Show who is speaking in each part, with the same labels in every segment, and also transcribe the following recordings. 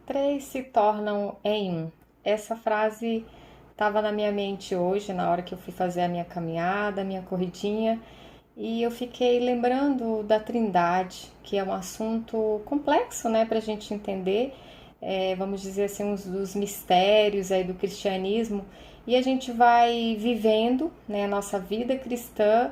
Speaker 1: Três se tornam em um. Essa frase estava na minha mente hoje, na hora que eu fui fazer a minha caminhada, a minha corridinha, e eu fiquei lembrando da Trindade, que é um assunto complexo, né, para a gente entender, vamos dizer assim, uns dos mistérios aí do cristianismo, e a gente vai vivendo, né, a nossa vida cristã,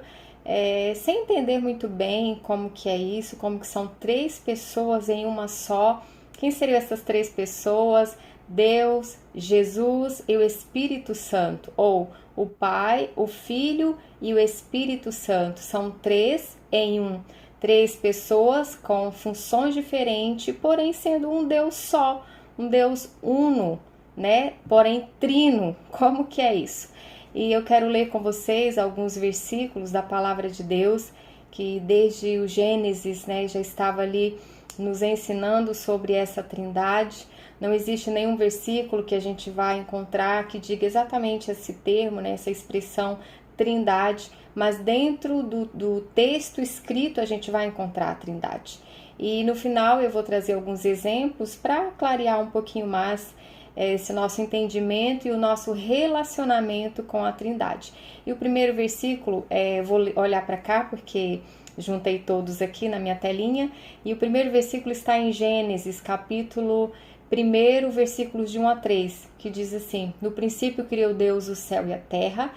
Speaker 1: sem entender muito bem como que é isso, como que são três pessoas em uma só. Quem seriam essas três pessoas? Deus, Jesus e o Espírito Santo, ou o Pai, o Filho e o Espírito Santo. São três em um. Três pessoas com funções diferentes, porém sendo um Deus só, um Deus uno, né? Porém trino. Como que é isso? E eu quero ler com vocês alguns versículos da palavra de Deus, que desde o Gênesis, né, já estava ali nos ensinando sobre essa trindade. Não existe nenhum versículo que a gente vai encontrar que diga exatamente esse termo, né, essa expressão trindade, mas dentro do texto escrito a gente vai encontrar a trindade. E no final eu vou trazer alguns exemplos para clarear um pouquinho mais esse nosso entendimento e o nosso relacionamento com a Trindade. E o primeiro versículo, vou olhar para cá porque juntei todos aqui na minha telinha, e o primeiro versículo está em Gênesis, capítulo 1, versículos de 1 a 3, que diz assim: No princípio criou Deus o céu e a terra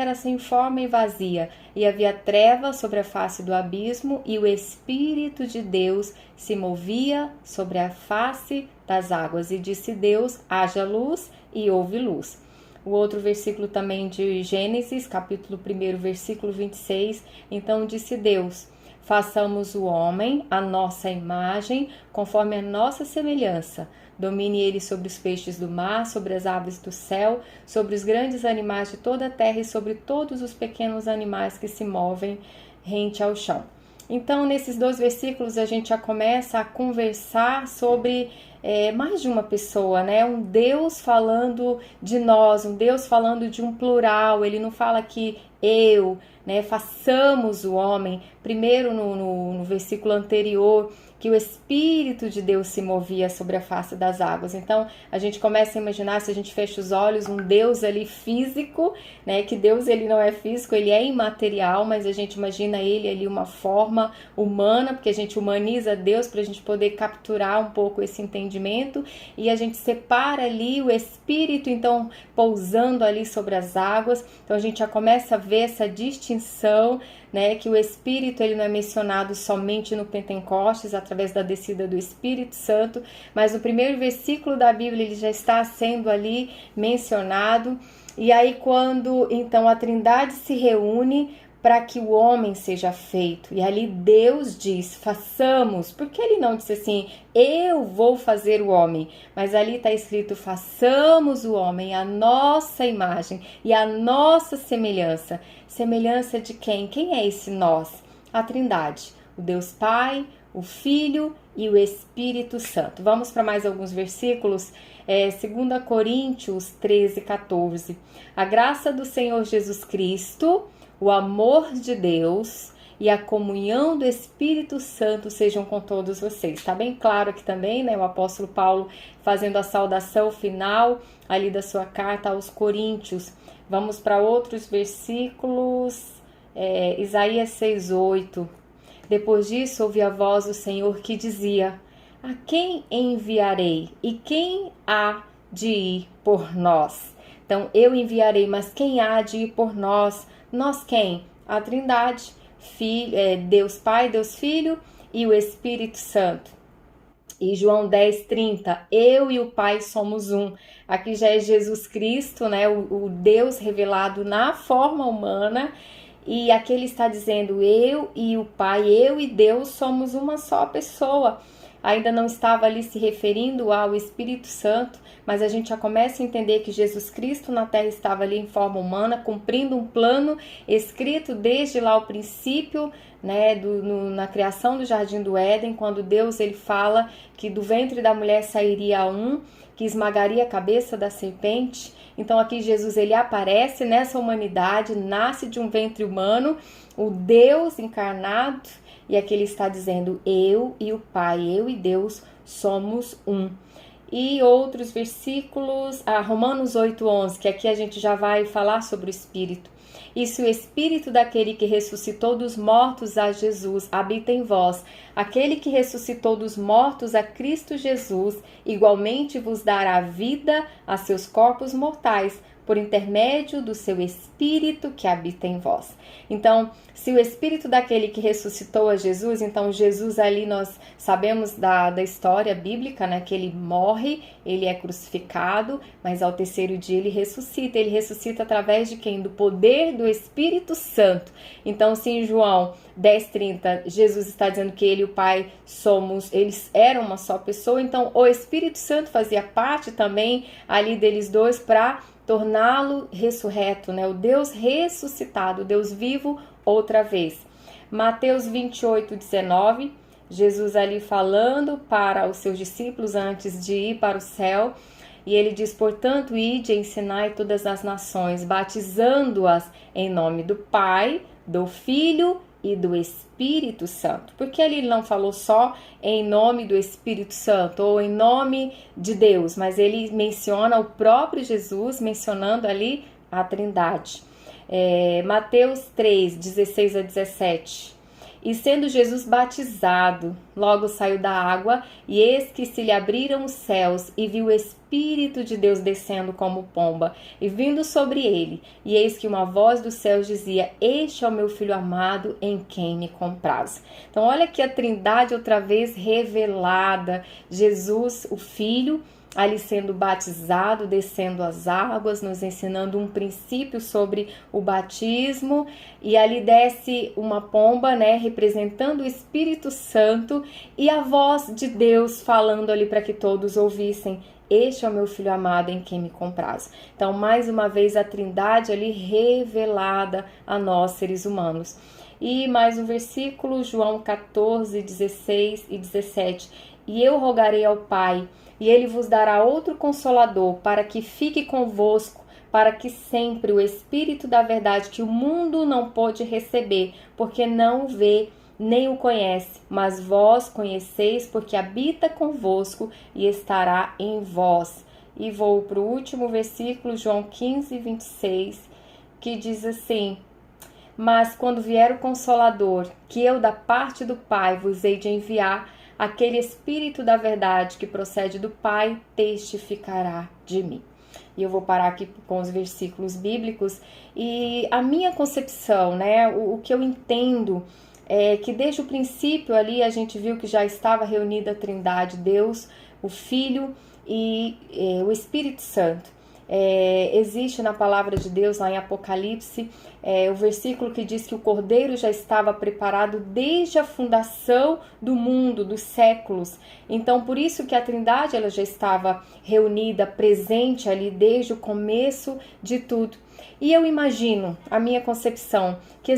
Speaker 1: era sem forma e vazia, e havia trevas sobre a face do abismo, e o Espírito de Deus se movia sobre a face das águas. E disse Deus: haja luz, e houve luz. O outro versículo também de Gênesis, capítulo 1, versículo 26, então disse Deus: façamos o homem à nossa imagem, conforme a nossa semelhança. Domine ele sobre os peixes do mar, sobre as aves do céu, sobre os grandes animais de toda a terra e sobre todos os pequenos animais que se movem rente ao chão. Então, nesses dois versículos, a gente já começa a conversar sobre mais de uma pessoa, né? Um Deus falando de nós, um Deus falando de um plural. Ele não fala que eu, né? Façamos o homem. Primeiro, no versículo anterior, que o Espírito de Deus se movia sobre a face das águas. Então, a gente começa a imaginar, se a gente fecha os olhos, um Deus ali físico, né? Que Deus, ele não é físico, ele é imaterial, mas a gente imagina ele ali uma forma humana, porque a gente humaniza Deus para a gente poder capturar um pouco esse entendimento, e a gente separa ali o Espírito, então, pousando ali sobre as águas. Então, a gente já começa a ver essa distinção, né, que o Espírito ele não é mencionado somente no Pentecostes, através da descida do Espírito Santo, mas no primeiro versículo da Bíblia ele já está sendo ali mencionado. E aí quando então a Trindade se reúne para que o homem seja feito, e ali Deus diz, façamos, porque ele não disse assim, eu vou fazer o homem, mas ali está escrito, façamos o homem à nossa imagem e à nossa semelhança. Semelhança de quem? Quem é esse nós? A Trindade, o Deus Pai, o Filho e o Espírito Santo. Vamos para mais alguns versículos. 2 Coríntios 13:14. A graça do Senhor Jesus Cristo, o amor de Deus e a comunhão do Espírito Santo sejam com todos vocês. Está bem claro aqui também, né? O apóstolo Paulo fazendo a saudação final ali da sua carta aos Coríntios. Vamos para outros versículos. Isaías 6:8. Depois disso, ouvi a voz do Senhor que dizia: a quem enviarei? E quem há de ir por nós? Então, eu enviarei, mas quem há de ir por nós? Nós quem? A Trindade, Deus Pai, Deus Filho e o Espírito Santo. E João 10:30, eu e o Pai somos um. Aqui já é Jesus Cristo, né? O Deus revelado na forma humana. E aqui ele está dizendo, eu e o Pai, eu e Deus somos uma só pessoa. Ainda não estava ali se referindo ao Espírito Santo, mas a gente já começa a entender que Jesus Cristo na Terra estava ali em forma humana, cumprindo um plano escrito desde lá o princípio, né, na criação do Jardim do Éden, quando Deus ele fala que do ventre da mulher sairia um, que esmagaria a cabeça da serpente. Então aqui Jesus ele aparece nessa humanidade, nasce de um ventre humano, o Deus encarnado, e aqui ele está dizendo, eu e o Pai, eu e Deus somos um. e outros versículos, Romanos 8:11, que aqui a gente já vai falar sobre o Espírito. E se o Espírito daquele que ressuscitou dos mortos a Jesus habita em vós, aquele que ressuscitou dos mortos a Cristo Jesus, igualmente vos dará vida a seus corpos mortais, por intermédio do seu Espírito que habita em vós. Então, se o Espírito daquele que ressuscitou a Jesus, então Jesus ali nós sabemos da história bíblica, né, que ele morre, ele é crucificado, mas ao terceiro dia ele ressuscita através de quem? Do poder do Espírito Santo. Então, se em João 10:30, Jesus está dizendo que ele e o Pai eles eram uma só pessoa, então o Espírito Santo fazia parte também ali deles dois para torná-lo ressurreto, né? O Deus ressuscitado, o Deus vivo outra vez. Mateus 28:19, Jesus ali falando para os seus discípulos antes de ir para o céu, e ele diz: portanto, ide e ensinai todas as nações, batizando-as em nome do Pai, do Filho e do Espírito Santo. Porque ele não falou só em nome do Espírito Santo ou em nome de Deus, mas ele menciona o próprio Jesus, mencionando ali a Trindade. Mateus 3:16-17. E sendo Jesus batizado, logo saiu da água, e eis que se lhe abriram os céus, e viu o Espírito de Deus descendo como pomba, e vindo sobre ele. E eis que uma voz dos céus dizia: este é o meu Filho amado, em quem me comprazo. Então olha aqui a Trindade outra vez revelada. Jesus, o Filho, ali sendo batizado, descendo as águas, nos ensinando um princípio sobre o batismo, e ali desce uma pomba, né, representando o Espírito Santo, e a voz de Deus falando ali para que todos ouvissem: este é o meu Filho amado, em quem me comprazo. Então, mais uma vez, a Trindade ali revelada a nós, seres humanos. E mais um versículo, João 14:16-17. E eu rogarei ao Pai, e ele vos dará outro Consolador, para que fique convosco, para que sempre o Espírito da verdade, que o mundo não pôde receber, porque não o vê nem o conhece, mas vós conheceis, porque habita convosco e estará em vós. E vou para o último versículo, João 15:26, que diz assim: mas quando vier o Consolador, que eu da parte do Pai vos hei de enviar, aquele Espírito da verdade que procede do Pai testificará de mim. E eu vou parar aqui com os versículos bíblicos. E a minha concepção, né, o que eu entendo é que desde o princípio ali a gente viu que já estava reunida a Trindade, Deus, o Filho e o Espírito Santo. Existe na palavra de Deus, lá em Apocalipse, o versículo que diz que o Cordeiro já estava preparado desde a fundação do mundo, dos séculos. Então, por isso que a Trindade ela já estava reunida, presente ali desde o começo de tudo. E eu imagino, a minha concepção, que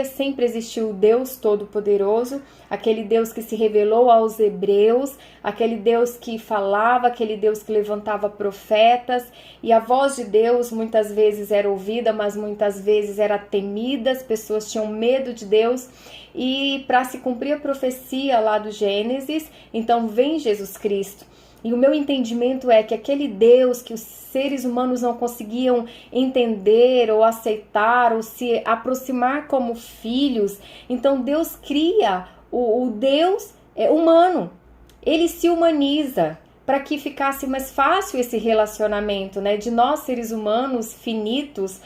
Speaker 1: sempre existiu o Deus Todo-Poderoso, aquele Deus que se revelou aos hebreus, aquele Deus que falava, aquele Deus que levantava profetas, e a voz de Deus muitas vezes era ouvida, mas muitas vezes era temida, as pessoas tinham medo de Deus, e para se cumprir a profecia lá do Gênesis, então vem Jesus Cristo. E o meu entendimento é que aquele Deus que os seres humanos não conseguiam entender ou aceitar ou se aproximar como filhos, então Deus cria o Deus humano. Ele se humaniza para que ficasse mais fácil esse relacionamento, né, de nós seres humanos finitos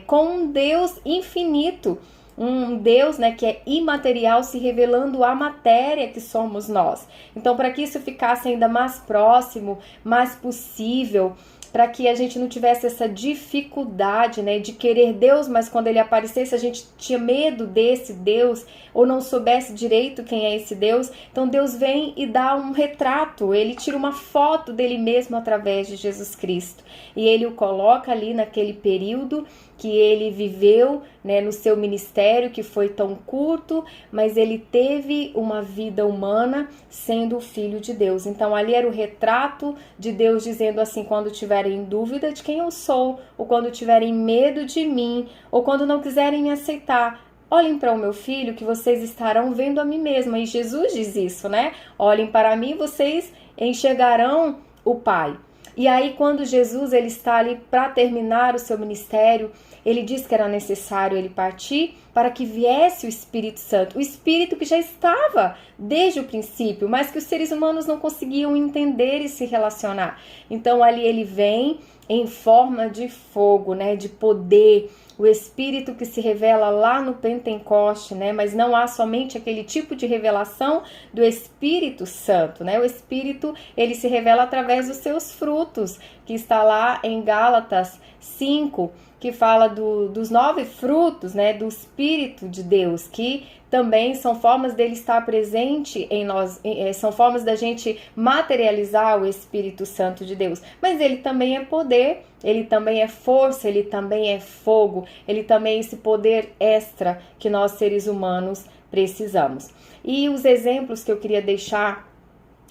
Speaker 1: com um Deus infinito. Um Deus, né, que é imaterial, se revelando à matéria que somos nós. Então, para que isso ficasse ainda mais próximo, mais possível, para que a gente não tivesse essa dificuldade, né, de querer Deus, mas quando ele aparecesse a gente tinha medo desse Deus ou não soubesse direito quem é esse Deus. Então Deus vem e dá um retrato, ele tira uma foto dele mesmo através de Jesus Cristo e ele o coloca ali naquele período que ele viveu, né, no seu ministério, que foi tão curto, mas ele teve uma vida humana sendo o Filho de Deus. Então ali era o retrato de Deus dizendo assim: quando tiverem dúvida de quem eu sou, ou quando tiverem medo de mim, ou quando não quiserem me aceitar, olhem para o meu filho que vocês estarão vendo a mim mesma. E Jesus diz isso, né? Olhem para mim, vocês enxergarão o Pai. E aí, quando Jesus ele está ali para terminar o seu ministério, ele diz que era necessário ele partir para que viesse o Espírito Santo. O Espírito que já estava desde o princípio, mas que os seres humanos não conseguiam entender e se relacionar. Então, ali ele vem em forma de fogo, né, de poder, o Espírito que se revela lá no Pentecoste, né, mas não há somente aquele tipo de revelação do Espírito Santo, né, o Espírito, ele se revela através dos seus frutos, que está lá em Gálatas 5, que fala dos 9 frutos, né, do Espírito de Deus, que também são formas dele estar presente em nós, são formas da gente materializar o Espírito Santo de Deus. Mas ele também é poder, ele também é força, ele também é fogo, ele também é esse poder extra que nós seres humanos precisamos. E os exemplos que eu queria deixar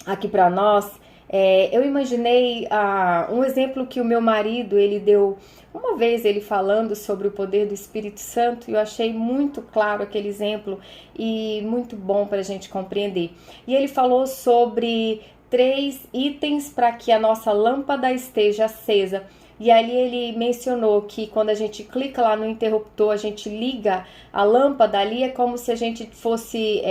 Speaker 1: aqui para nós, eu imaginei um exemplo que o meu marido, ele deu uma vez, ele falando sobre o poder do Espírito Santo, e eu achei muito claro aquele exemplo e muito bom para a gente compreender. E ele falou sobre 3 itens para que a nossa lâmpada esteja acesa. E ali ele mencionou que quando a gente clica lá no interruptor, a gente liga a lâmpada, ali é como se a gente fosse,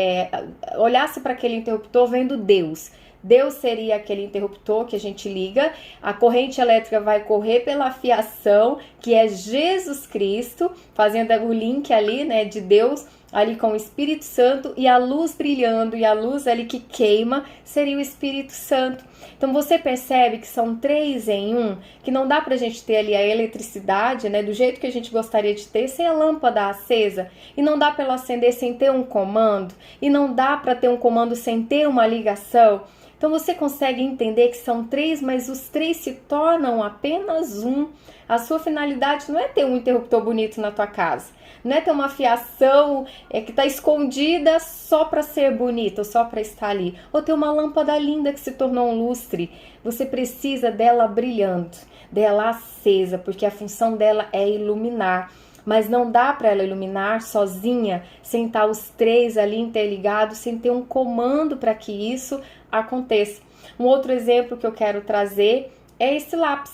Speaker 1: olhasse para aquele interruptor vendo Deus. Deus seria aquele interruptor que a gente liga, a corrente elétrica vai correr pela fiação, que é Jesus Cristo, fazendo o link ali, né, de Deus, ali com o Espírito Santo, e a luz brilhando, e a luz ali que queima, seria o Espírito Santo. Então você percebe que são 3 em 1, que não dá pra gente ter ali a eletricidade, né, do jeito que a gente gostaria de ter, sem a lâmpada acesa, e não dá para ela acender sem ter um comando, e não dá para ter um comando sem ter uma ligação. Então você consegue entender que são 3, mas os 3 se tornam apenas um. A sua finalidade não é ter um interruptor bonito na tua casa, não é ter uma fiação que está escondida só para ser bonita, ou só para estar ali, ou ter uma lâmpada linda que se tornou um lustre. Você precisa dela brilhando, dela acesa, porque a função dela é iluminar. Mas não dá para ela iluminar sozinha, sem estar os 3 ali interligados, sem ter um comando para que isso aconteça. Um outro exemplo que eu quero trazer é esse lápis,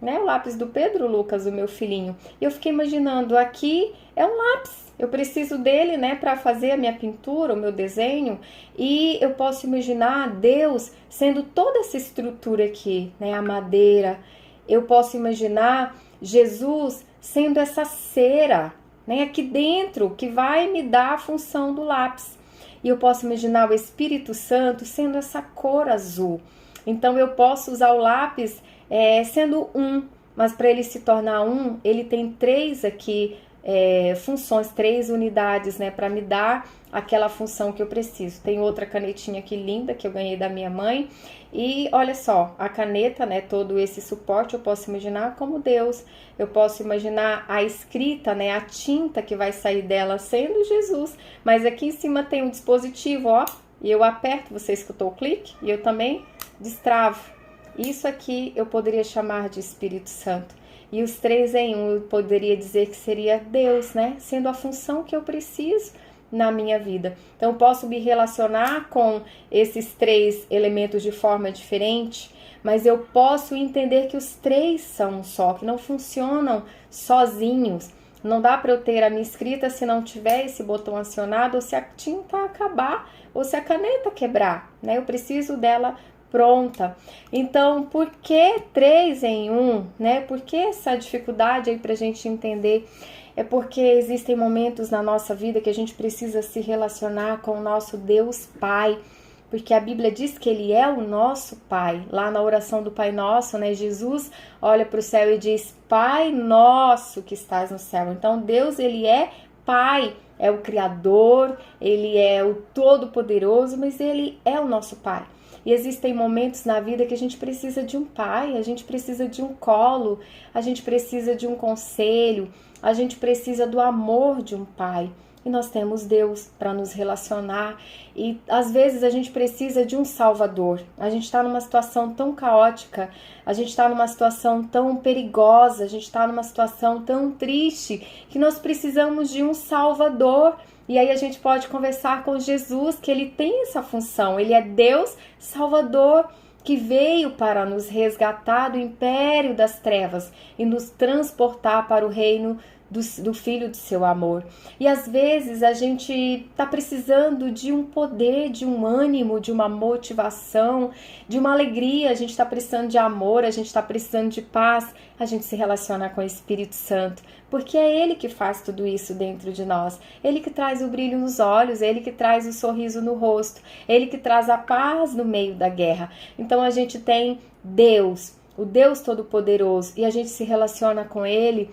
Speaker 1: né? O lápis do Pedro Lucas, o meu filhinho. Eu fiquei imaginando, aqui é um lápis, eu preciso dele, né, para fazer a minha pintura, o meu desenho, e eu posso imaginar Deus sendo toda essa estrutura aqui, né, a madeira. Eu posso imaginar Jesus sendo essa cera, né, aqui dentro, que vai me dar a função do lápis. E eu posso imaginar o Espírito Santo sendo essa cor azul. Então eu posso usar o lápis sendo um, mas para ele se tornar um, ele tem 3 aqui funções, 3 unidades, né, para me dar aquela função que eu preciso. Tem outra canetinha aqui linda que eu ganhei da minha mãe. E olha só, a caneta, né, todo esse suporte eu posso imaginar como Deus. Eu posso imaginar a escrita, né, a tinta que vai sair dela sendo Jesus. Mas aqui em cima tem um dispositivo, ó, e eu aperto, você escutou o clique? E eu também destravo. Isso aqui eu poderia chamar de Espírito Santo. E os 3 em 1 eu poderia dizer que seria Deus, né, sendo a função que eu preciso na minha vida. Então, eu posso me relacionar com esses 3 elementos de forma diferente, mas eu posso entender que os 3 são um só, que não funcionam sozinhos. Não dá para eu ter a minha escrita se não tiver esse botão acionado, ou se a tinta acabar, ou se a caneta quebrar, né? Eu preciso dela pronta. Então, por que 3 em 1, né? Por que essa dificuldade aí pra gente entender? É porque existem momentos na nossa vida que a gente precisa se relacionar com o nosso Deus Pai, porque a Bíblia diz que Ele é o nosso Pai. Lá na oração do Pai Nosso, né, Jesus olha para o céu e diz, Pai Nosso que estás no céu. Então Deus, Ele é Pai, é o Criador, Ele é o Todo-Poderoso, mas Ele é o nosso Pai. E existem momentos na vida que a gente precisa de um pai, a gente precisa de um colo, a gente precisa de um conselho, a gente precisa do amor de um pai. E nós temos Deus para nos relacionar. E às vezes a gente precisa de um Salvador. A gente está numa situação tão caótica, a gente está numa situação tão perigosa, a gente está numa situação tão triste, que nós precisamos de um Salvador. E aí a gente pode conversar com Jesus, que ele tem essa função. Ele é Deus Salvador, que veio para nos resgatar do império das trevas e nos transportar para o reino do Filho do seu amor. E às vezes a gente está precisando de um poder, de um ânimo, de uma motivação, de uma alegria, a gente está precisando de amor, a gente está precisando de paz, a gente se relaciona com o Espírito Santo, porque é Ele que faz tudo isso dentro de nós, Ele que traz o brilho nos olhos, Ele que traz o sorriso no rosto, Ele que traz a paz no meio da guerra. Então a gente tem Deus, o Deus Todo-Poderoso, e a gente se relaciona com Ele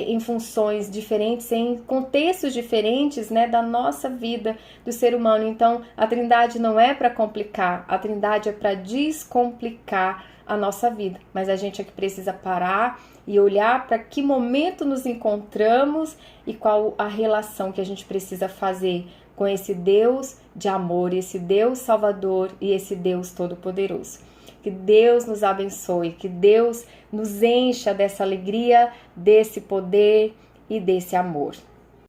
Speaker 1: em funções diferentes, em contextos diferentes, né, da nossa vida, do ser humano. Então, a Trindade não é para complicar, a Trindade é para descomplicar a nossa vida. Mas a gente é que precisa parar e olhar para que momento nos encontramos e qual a relação que a gente precisa fazer com esse Deus de amor, esse Deus Salvador e esse Deus Todo-Poderoso. Que Deus nos abençoe, que Deus nos encha dessa alegria, desse poder e desse amor.